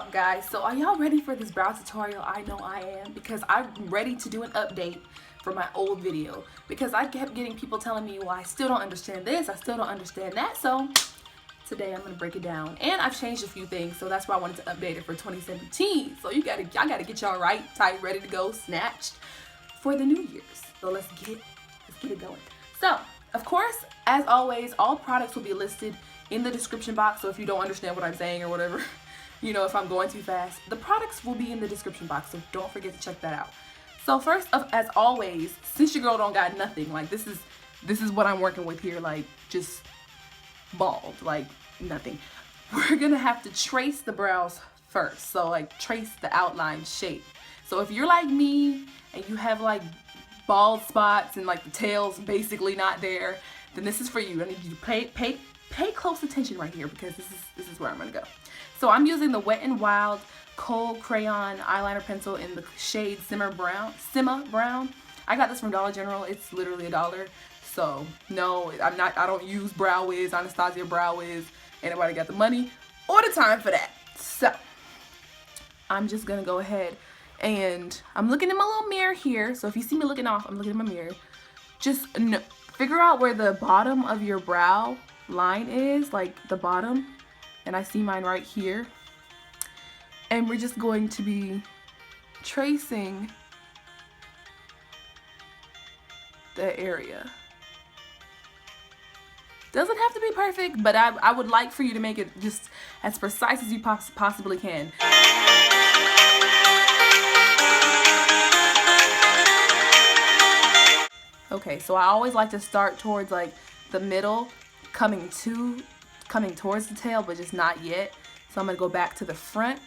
up, guys? So are y'all ready for this brow tutorial? I know I am, because I'm ready to do an update for my old video, because I kept getting people telling me, well, I still don't understand this, I still don't understand that. So today I'm gonna break it down, and I've changed a few things, so that's why I wanted to update it for 2017. So I gotta get y'all right, tight, ready to go, snatched for the New Year's. So let's get it going. So of course, as always, all products will be listed in the description box. So if you don't understand what I'm saying or whatever, you know, if I'm going too fast, the products will be in the description box, so don't forget to check that out. So first, as always, since your girl don't got nothing, like this is what I'm working with here, like just bald, like nothing. We're gonna have to trace the brows first, so like trace the outline shape. So if you're like me and you have like bald spots and like the tail's basically not there, then this is for you. I need you to pay close attention right here, because this is where I'm gonna go. So I'm using the Wet n Wild Kohl Crayon Eyeliner Pencil in the shade Simma Brown. I got this from Dollar General. It's literally $1. So no, I don't use Brow Wiz, Anastasia Brow Wiz. Anybody got the money or the time for that? So I'm just gonna go ahead and I'm looking in my little mirror here. So if you see me looking off, I'm looking in my mirror. Just figure out where the bottom of your brow line is, like the bottom, and I see mine right here. And we're just going to be tracing the area. Doesn't have to be perfect, but I would like for you to make it just as precise as you possibly can. Okay, so I always like to start towards like the middle, coming towards the tail, but just not yet. So I'm gonna go back to the front.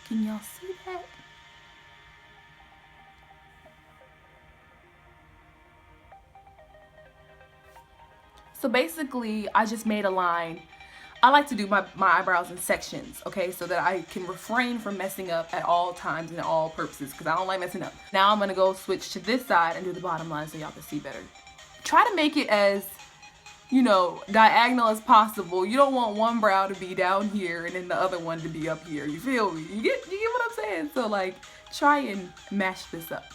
Can y'all see that? So basically, I just made a line. I like to do my eyebrows in sections, okay, so that I can refrain from messing up at all times and at all purposes, because I don't like messing up. Now I'm gonna go switch to this side and do the bottom line so y'all can see better. Try to make it as, you know, diagonal as possible. You don't want one brow to be down here and then the other one to be up here. You feel me? You get what I'm saying? So like, try and mash this up.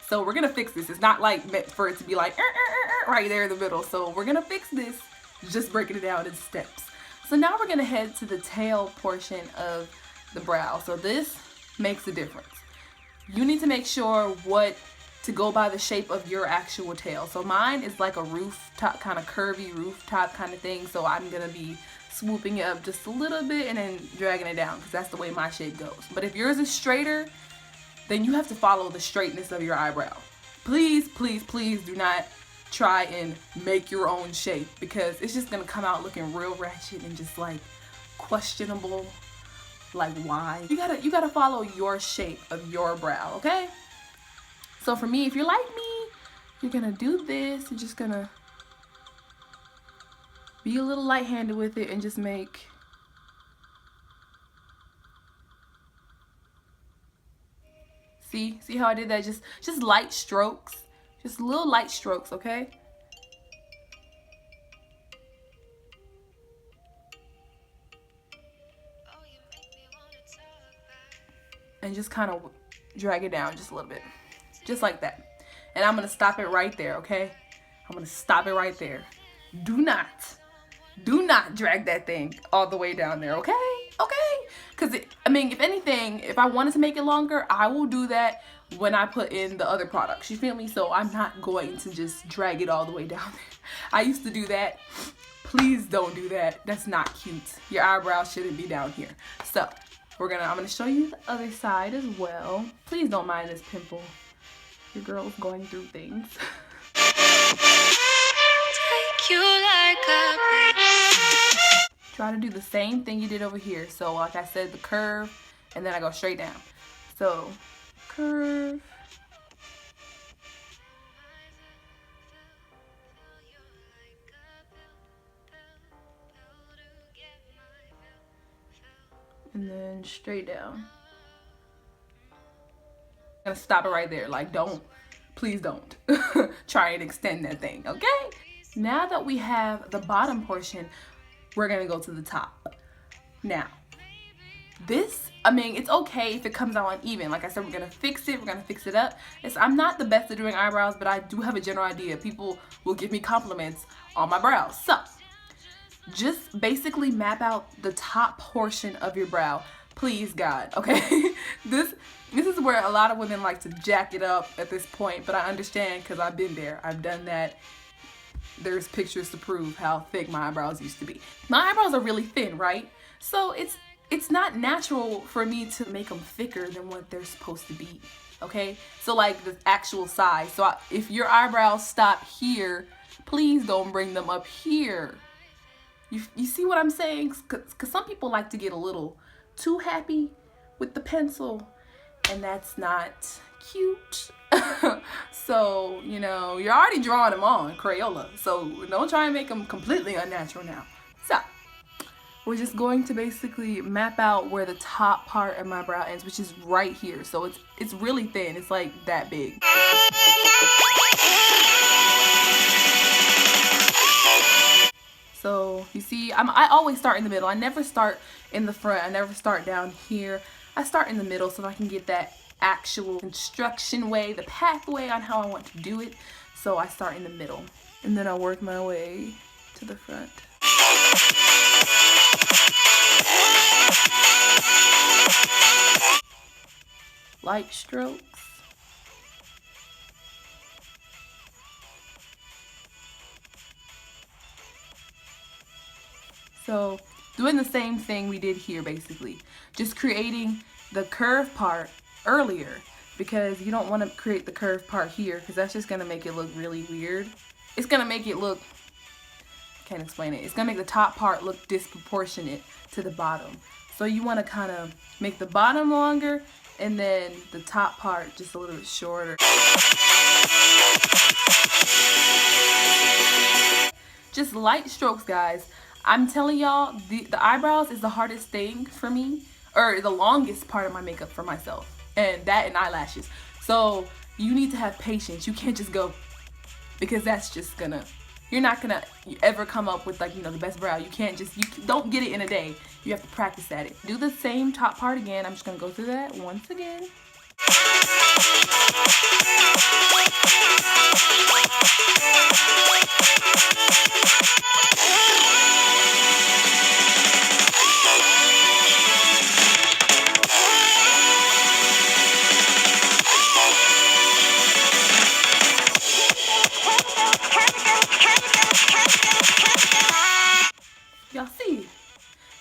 So we're gonna fix this. It's not like meant for it to be like right there in the middle. So we're gonna fix this, just breaking it down in steps. So now we're gonna head to the tail portion of the brow. So this makes a difference. You need to make sure what to go by the shape of your actual tail. So mine is like a rooftop, kind of curvy rooftop kind of thing. So I'm gonna be swooping it up just a little bit and then dragging it down, because that's the way my shape goes. But if yours is straighter, then you have to follow the straightness of your eyebrow. Please, please, please do not try and make your own shape, because it's just gonna come out looking real ratchet and just like questionable. Like, why? You gotta follow your shape of your brow, okay? So for me, if you're like me, you're gonna do this. You're just gonna be a little light-handed with it and just make See how I did that? Just light strokes. Just little light strokes, okay? And just kind of drag it down just a little bit. Just like that. And I'm gonna stop it right there, okay? I'm gonna stop it right there. Do not drag that thing all the way down there, okay? Okay? Because, I mean, if anything, if I wanted to make it longer, I will do that when I put in the other products. You feel me? So I'm not going to just drag it all the way down there. I used to do that. Please don't do that. That's not cute. Your eyebrows shouldn't be down here. So I'm gonna show you the other side as well. Please don't mind this pimple. Your girl's going through things. Try to do the same thing you did over here. So like I said, the curve, and then I go straight down. So curve, then straight down. I'm gonna stop it right there. Like, don't, please don't try and extend that thing, okay? Now that we have the bottom portion, we're gonna go to the top. Now, this, I mean, it's okay if it comes out uneven. Like I said, we're gonna fix it, we're gonna fix it up. I'm not the best at doing eyebrows, but I do have a general idea. People will give me compliments on my brows. So, just basically map out the top portion of your brow. Please, God, okay? This is where a lot of women like to jack it up at this point, but I understand because I've been there. I've done that. There's pictures to prove how thick my eyebrows used to be. My eyebrows are really thin, right? So it's not natural for me to make them thicker than what they're supposed to be, okay? So like the actual size. So if your eyebrows stop here, please don't bring them up here. You see what I'm saying? Because some people like to get a little too happy with the pencil, and that's not cute. So, you know, you're already drawing them on Crayola, so don't try and make them completely unnatural now. So, we're just going to basically map out where the top part of my brow ends, which is right here. So it's really thin. It's like that big. So you see, I always start in the middle. I never start in the front. I never start down here. I start in the middle so I can get that actual instruction way, the pathway on how I want to do it. So I start in the middle, and then I work my way to the front. Light strokes. So doing the same thing we did here, basically. Just creating the curved part earlier, because you don't want to create the curved part here, because that's just going to make it look really weird. It's going to make it look, can't explain it. It's going to make the top part look disproportionate to the bottom. So you want to kind of make the bottom longer and then the top part just a little bit shorter. Just light strokes, guys. I'm telling y'all, the eyebrows is the hardest thing for me, or the longest part of my makeup for myself, and that and eyelashes. So you need to have patience. You can't just go, because that's just gonna, you're not gonna ever come up with, like, you know, the best brow. You can't just, you don't get it in a day. You have to practice at it. Do the same top part again. I'm just gonna go through that once again.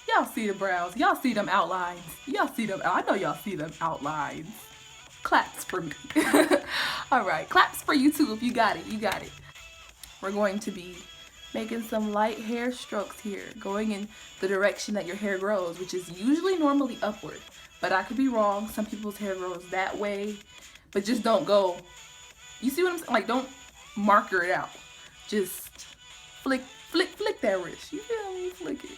Y'all see the brows. Y'all see them outlines. Y'all see them. I know y'all see them outlines. Claps for me. Alright, claps for you too if you got it. You got it. We're going to be making some light hair strokes here, going in the direction that your hair grows, which is usually normally upward. But I could be wrong. Some people's hair grows that way. But just don't go. You see what I'm saying? Like, don't marker it out. Just flick that wrist. You feel me? Flick it.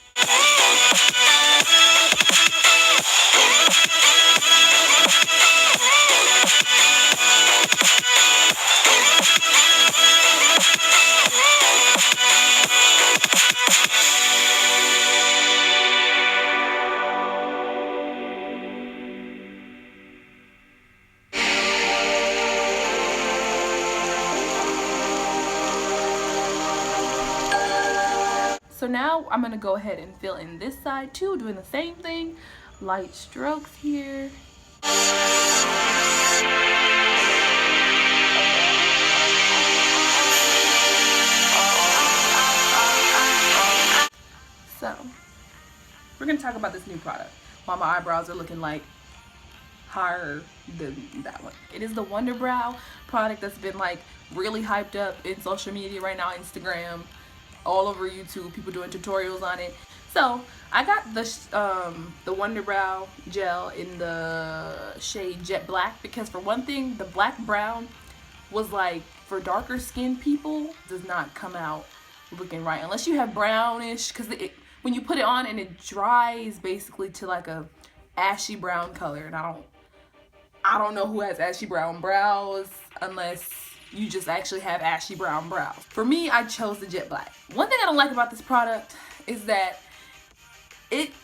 So now I'm gonna go ahead and fill in this side too, doing the same thing. Light strokes here. So we're gonna talk about this new product while my eyebrows are looking like higher than that one. It is the Wunderbrow product that's been like really hyped up in social media right now, Instagram, all over YouTube, people doing tutorials on it. So I got the Wunderbrow gel in the shade Jet Black, because for one thing, the black brown was like for darker skinned people, does not come out looking right unless you have brownish, because when you put it on and it dries basically to like a ashy brown color, and I don't know who has ashy brown brows unless you just actually have ashy brown brows. For me, I chose the Jet Black. One thing I don't like about this product is that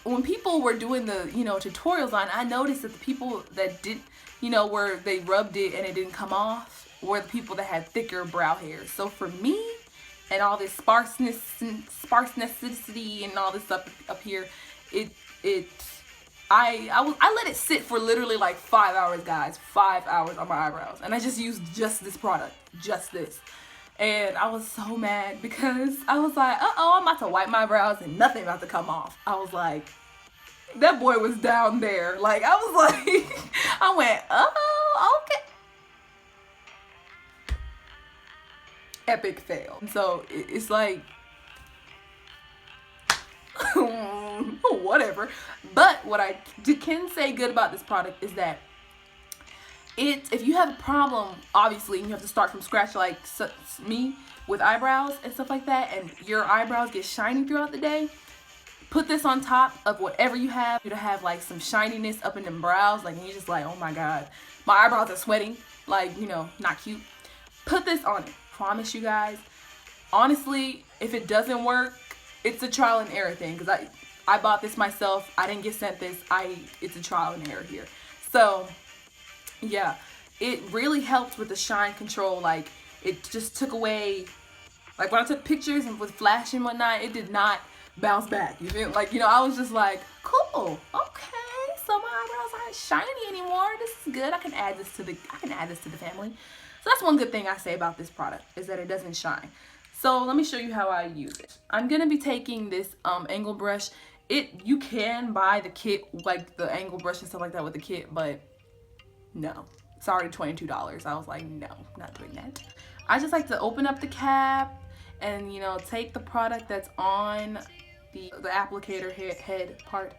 when people were doing the, tutorials on it, I noticed that the people that did, where they rubbed it and it didn't come off, were the people that had thicker brow hairs. So for me, and all this sparsenessity and all this stuff up here, I let it sit for literally like 5 hours, guys. 5 hours on my eyebrows. And I just used just this product. Just this. And I was so mad because I was like, uh-oh, I'm about to wipe my brows and nothing about to come off. I was like, that boy was down there. Like, I was like, I went, oh, okay. Epic fail. So it's like, whatever. But what I can say good about this product is that if you have a problem, obviously, and you have to start from scratch like me with eyebrows and stuff like that, and your eyebrows get shiny throughout the day, put this on top of whatever you have. You to have like some shininess up in them brows, like, and you're just like, oh my god, my eyebrows are sweating, like, not cute. Put this on it. Promise you guys. Honestly, if it doesn't work, it's a trial and error thing, because I bought this myself. I didn't get sent this. It's a trial and error here. So yeah, it really helped with the shine control. Like, it just took away, like when I took pictures and with flash and whatnot, it did not bounce back. You feel like, I was just like, cool, okay, so my eyebrows aren't shiny anymore. This is good. I can add this to the family. So that's one good thing I say about this product, is that it doesn't shine. So let me show you how I use it. I'm gonna be taking this angle brush. You can buy the kit, like the angle brush and stuff like that with the kit, but no, it's already $22. I was like, no, not doing that. I just like to open up the cap and, take the product that's on the applicator head part,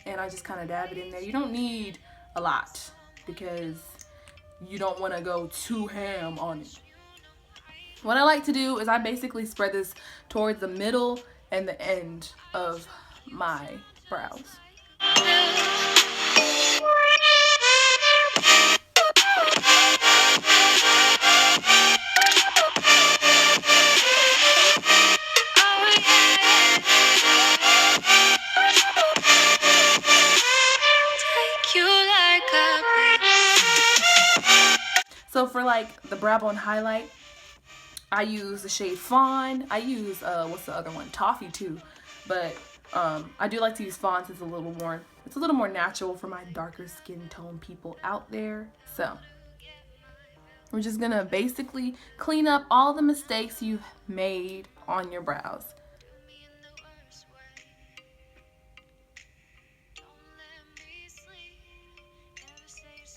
and I just kind of dab it in there. You don't need a lot because you don't want to go too ham on it. What I like to do is I basically spread this towards the middle and the end of my brows. So for like the brow bone highlight, I use the shade Fawn. I use what's the other one? Toffee too, but I do like to use Fawn since it's a little more natural for my darker skin tone people out there. So we're just gonna basically clean up all the mistakes you've made on your brows.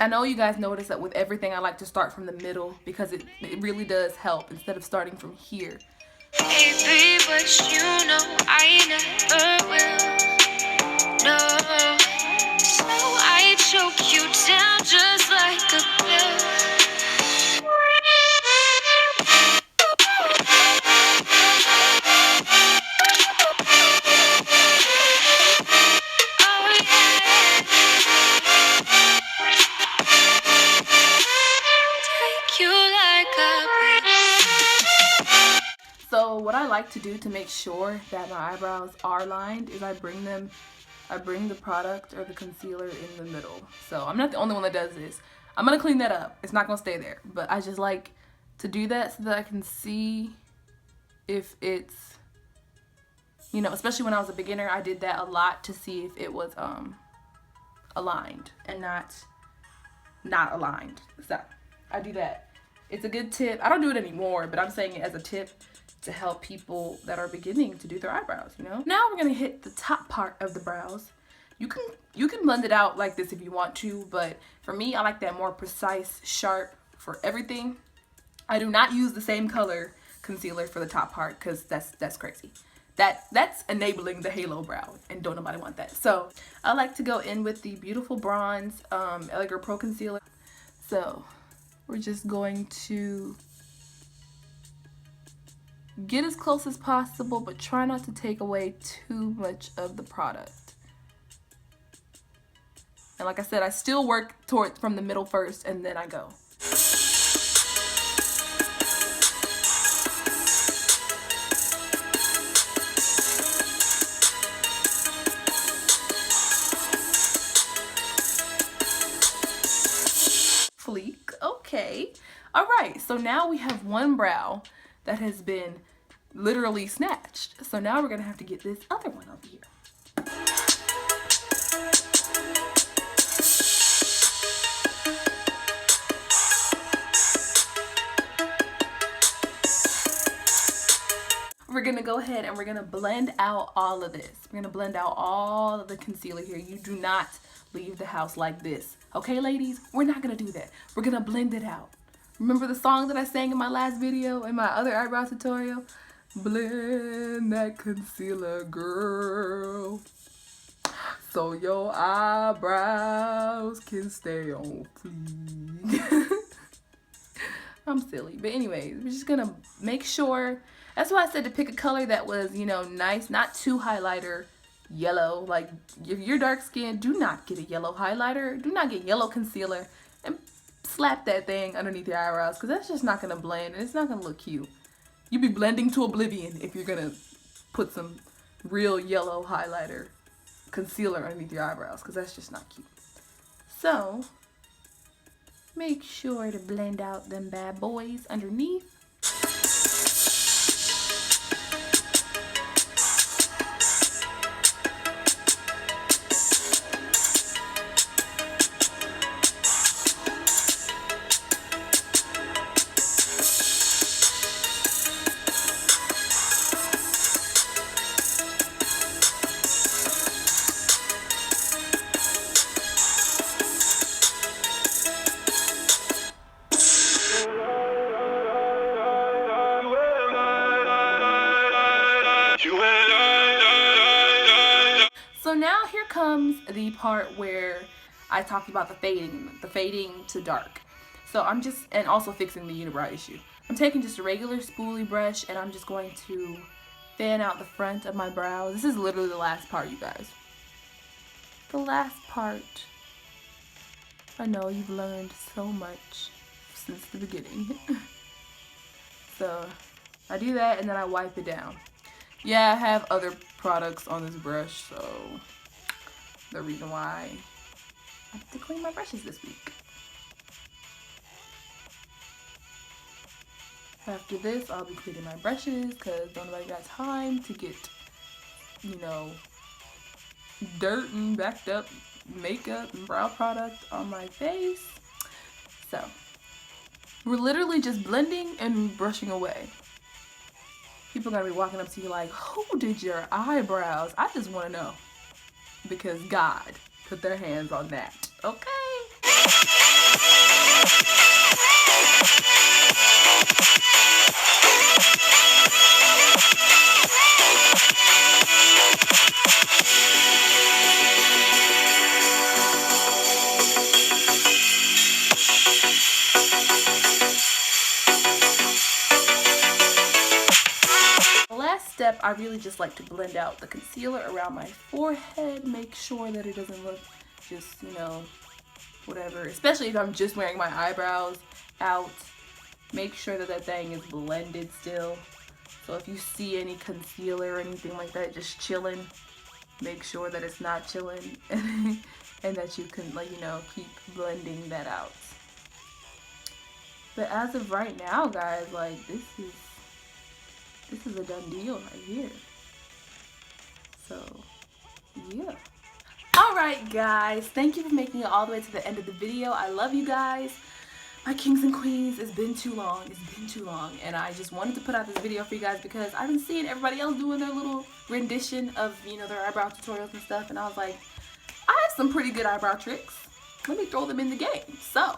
I know you guys notice that with everything I like to start from the middle because it really does help instead of starting from here. Baby, but I never will. No, so I choke you down just like a pill. So what I like to do to make sure that my eyebrows are lined is I bring the product or the concealer in the middle. So I'm not the only one that does this. I'm gonna clean that up. It's not gonna stay there, but I just like to do that so that I can see if it's, especially when I was a beginner, I did that a lot to see if it was aligned and not aligned. So I do that. It's a good tip. I don't do it anymore, but I'm saying it as a tip to help people that are beginning to do their eyebrows, Now we're gonna hit the top part of the brows. You can blend it out like this if you want to, but for me, I like that more precise, sharp for everything. I do not use the same color concealer for the top part because that's crazy. That's enabling the halo brow, and don't nobody want that. So I like to go in with the beautiful bronze Eyebrow Pro concealer. So we're just going to get as close as possible, but try not to take away too much of the product. And like I said, I still work toward from the middle first and then I go. Fleek, okay. All right, so now we have one brow that has been literally snatched. So now we're gonna have to get this other one over here. We're gonna go ahead and we're gonna blend out all of this. We're gonna blend out all of the concealer here. You do not leave the house like this. Okay, ladies? We're not gonna do that. We're gonna blend it out. Remember the song that I sang in my last video, in my other eyebrow tutorial? Blend that concealer, girl, so your eyebrows can stay on fleek. I'm silly, but anyways, we're just gonna make sure. That's why I said to pick a color that was, you know, nice, not too highlighter yellow. Like, if you're dark skinned, do not get a yellow highlighter. Do not get yellow concealer and slap that thing underneath your eyebrows, because that's just not gonna blend and it's not gonna look cute. You'd be blending to oblivion if you're gonna put some real yellow highlighter concealer underneath your eyebrows, because that's just not cute. So make sure to blend out them bad boys underneath. So now here comes the part where I talked about the fading to dark. So I'm just, and also fixing the unibrow issue. I'm taking just a regular spoolie brush and I'm just going to fan out the front of my brow. This is literally the last part, you guys. The last part. I know you've learned so much since the beginning. So I do that and then I wipe it down. Yeah, I have other products on this brush, so the reason why I have to clean my brushes this week. After this, I'll be cleaning my brushes because don't nobody got time to get, you know, dirt and backed up makeup and brow product on my face. So we're literally just blending and brushing away. People are gonna be walking up to you like, who did your eyebrows? I just wanna know. Because God put their hands on that, okay? Step, I really just like to blend out the concealer around my forehead, make sure that it doesn't look just, you know, whatever, especially if I'm just wearing my eyebrows out. Make sure that that thing is blended still. So if you see any concealer or anything like that just chilling, make sure that it's not chilling and that you can, like, you know, keep blending that out. But as of right now, guys, like, this is a done deal right here. So, yeah. Alright, guys. Thank you for making it all the way to the end of the video. I love you guys. My kings and queens, it's been too long. It's been too long. And I just wanted to put out this video for you guys because I've been seeing everybody else doing their little rendition of, you know, their eyebrow tutorials and stuff. And I was like, I have some pretty good eyebrow tricks. Let me throw them in the game. So,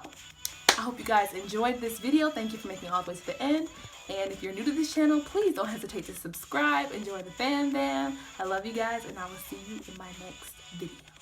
I hope you guys enjoyed this video. Thank you for making it all the way to the end. And if you're new to this channel, please don't hesitate to subscribe and join the fan band. I love you guys, and I will see you in my next video.